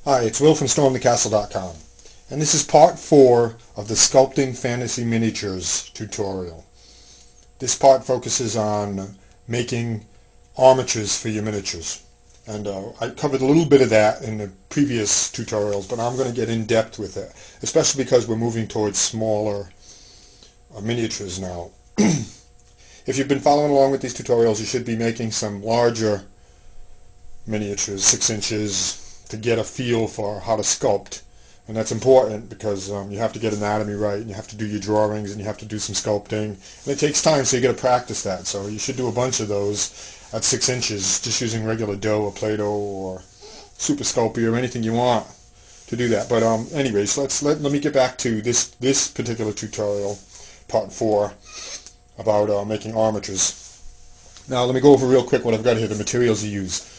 Hi, it's Will from StormTheCastle.com, and this is part 4 of the Sculpting Fantasy Miniatures tutorial. This part focuses on making armatures for your miniatures, and I covered a little bit of that in the previous tutorials, but I'm going to get in depth with it, especially because we're moving towards smaller miniatures now. If you've been following along with these tutorials, you should be making some larger miniatures, 6 inches, to get a feel for how to sculpt. And that's important because you have to get anatomy right, and you have to do your drawings, and you have to do some sculpting. And it takes time, so you got to practice that. So you should do a bunch of those at 6 inches, just using regular dough or Play-Doh or Super Sculpey or anything you want to do that. But anyways, let me get back to this particular tutorial, part 4, about making armatures. Now let me go over real quick what I've got here, the materials you use.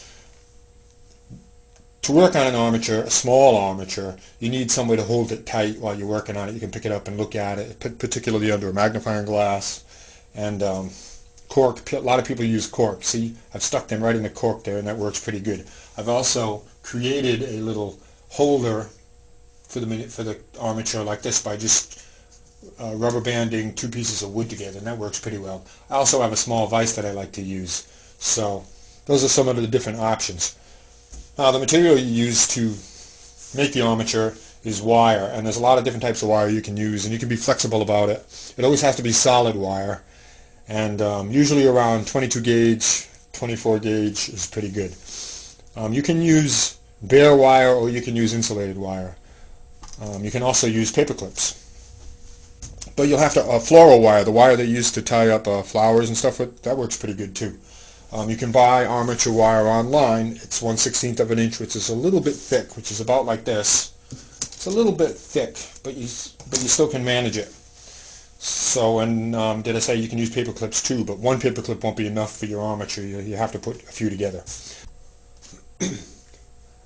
To work on an armature, a small armature, you need somewhere to hold it tight while you're working on it. You can pick it up and look at it, particularly under a magnifying glass. And cork, a lot of people use cork. See, I've stuck them right in the cork there, and that works pretty good. I've also created a little holder for the armature like this by just rubber banding 2 pieces of wood together, and that works pretty well. I also have a small vise that I like to use. So those are some of the different options. Now, the material you use to make the armature is wire, and there's a lot of different types of wire you can use, and you can be flexible about it. It always has to be solid wire, and usually around 22 gauge, 24 gauge is pretty good. You can use bare wire, or you can use insulated wire. You can also use paper clips. But you'll have to, floral wire, the wire they use to tie up flowers and stuff with, that works pretty good too. You can buy armature wire online. It's 1/16 of an inch, which is a little bit thick, which is about like this. It's a little bit thick, but you still can manage it. So, and did I say you can use paper clips too? But one paper clip won't be enough for your armature. You have to put a few together.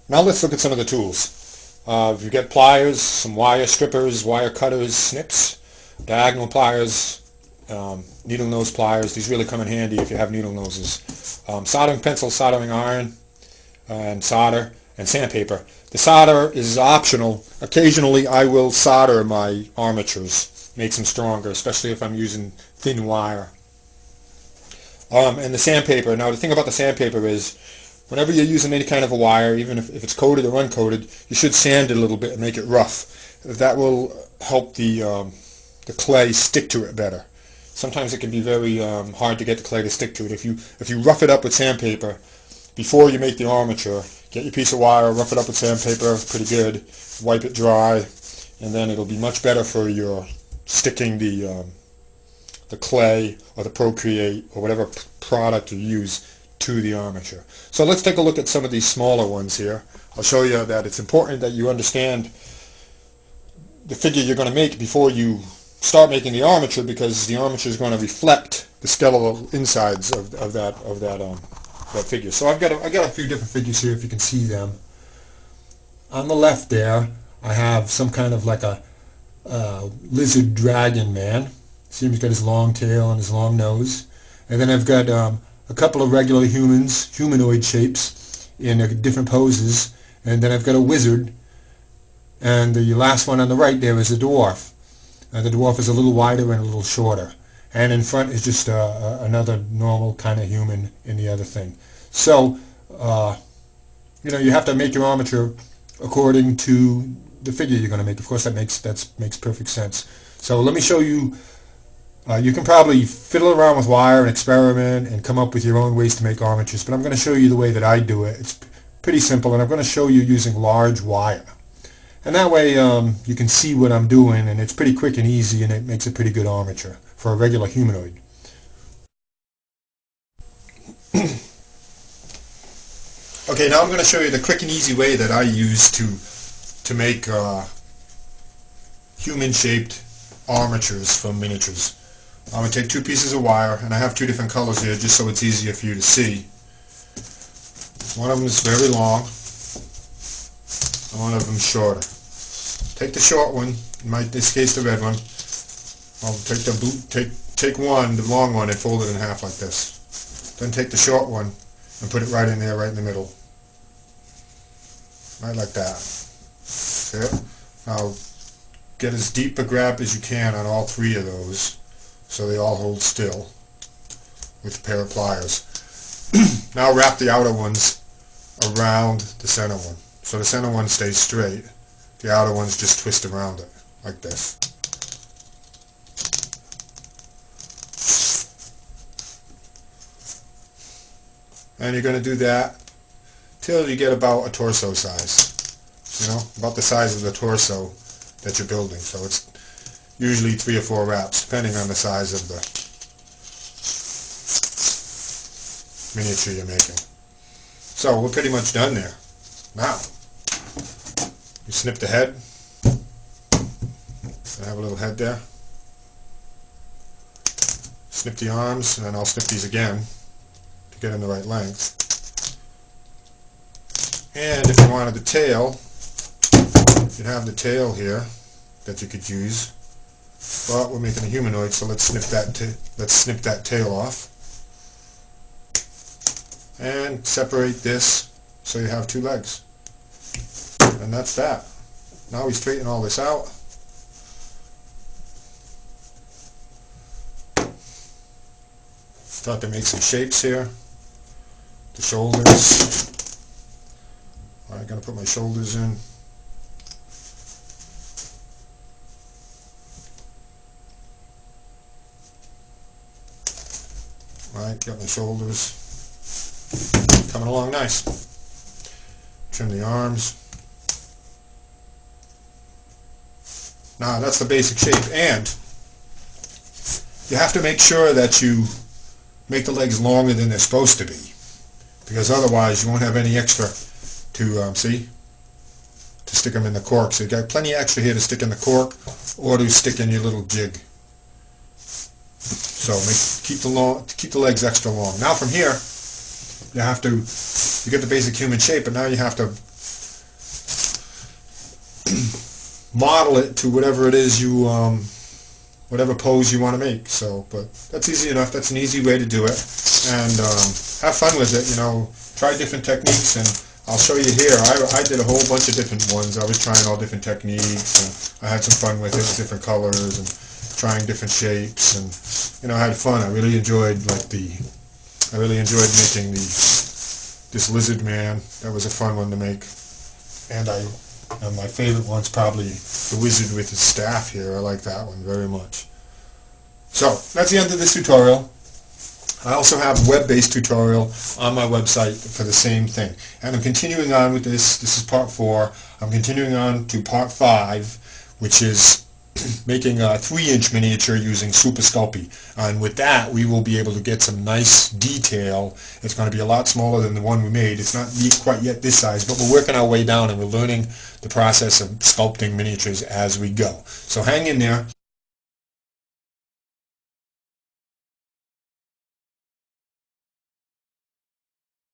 Now let's look at some of the tools. You've got pliers, some wire strippers, wire cutters, snips, diagonal pliers, needle nose pliers. These really come in handy if you have needle noses. Soldering pencil, soldering iron, and solder, and sandpaper. The solder is optional. Occasionally I will solder my armatures, makes them stronger, especially if I'm using thin wire. And the sandpaper. Now the thing about the sandpaper is, whenever you're using any kind of a wire, even if it's coated or uncoated, you should sand it a little bit and make it rough. That will help the clay stick to it better. Sometimes it can be very hard to get the clay to stick to it. If you rough it up with sandpaper before you make the armature, get your piece of wire, rough it up with sandpaper, pretty good, wipe it dry, and then it'll be much better for your sticking the clay or the Procreate or whatever product you use to the armature. So let's take a look at some of these smaller ones here. I'll show you that it's important that you understand the figure you're going to make before you start making the armature, because the armature is going to reflect the skeletal insides of that figure. So I got a few different figures here if you can see them. On the left there I have some kind of like a lizard dragon man. See him, he's got his long tail and his long nose. And then I've got a couple of regular humans, humanoid shapes in different poses. And then I've got a wizard. And the last one on the right there is a dwarf. The dwarf is a little wider and a little shorter. And in front is just another normal kind of human in the other thing. So, you have to make your armature according to the figure you're going to make. Of course, that makes perfect sense. So let me show you. You can probably fiddle around with wire and experiment and come up with your own ways to make armatures, but I'm going to show you the way that I do it. It's pretty simple, and I'm going to show you using large wire. And that way you can see what I'm doing, and it's pretty quick and easy, and it makes a pretty good armature for a regular humanoid. Okay, now I'm going to show you the quick and easy way that I use to make human-shaped armatures from miniatures. I'm going to take 2 pieces of wire, and I have 2 different colors here just so it's easier for you to see. One of them is very long, one of them shorter. Take the short one, in this case the red one. I'll take one, the long one, and fold it in half like this. Then take the short one and put it right in there, right in the middle. right like that. Okay. Now get as deep a grab as you can on all three of those so they all hold still with a pair of pliers. Now wrap the outer ones around the center one. So the center one stays straight. The outer ones just twist around it, like this. And you're going to do that till you get about a torso size. You know, about the size of the torso that you're building. So it's usually 3 or 4 wraps, depending on the size of the miniature you're making. So we're pretty much done there. Now, you snip the head. I have a little head there. Snip the arms, and then I'll snip these again to get in the right length. And if you wanted the tail, you have the tail here that you could use. But we're making a humanoid, so let's snip that tail off. And separate this so you have 2 legs. And that's that. Now we straighten all this out. Start to make some shapes here. The shoulders. Alright, gonna put my shoulders in. Alright, got my shoulders. Coming along nice. Trim the arms. Now that's the basic shape, and you have to make sure that you make the legs longer than they're supposed to be, because otherwise you won't have any extra to to stick them in the cork. So you got plenty of extra here to stick in the cork or to stick in your little jig. So keep the legs extra long. Now from here, you get the basic human shape, but now you have to model it to whatever it is you, whatever pose you want to make. So, but that's easy enough. That's an easy way to do it, and have fun with it. You know, try different techniques, and I'll show you here. I did a whole bunch of different ones. I was trying all different techniques, and I had some fun with it, different colors, and trying different shapes, and you know, I had fun. I really enjoyed making this lizard man. That was a fun one to make, and my favorite one's probably the wizard with his staff here. I like that one very much. So that's the end of this tutorial. I also have a web-based tutorial on my website for the same thing, and I'm continuing on with this. This is part 4. I'm continuing on to part 5, which is making a 3-inch miniature using Super Sculpt. And with that, we will be able to get some nice detail. It's going to be a lot smaller than the one we made. It's not quite yet this size, but we're working our way down, and we're learning the process of sculpting miniatures as we go. So hang in there.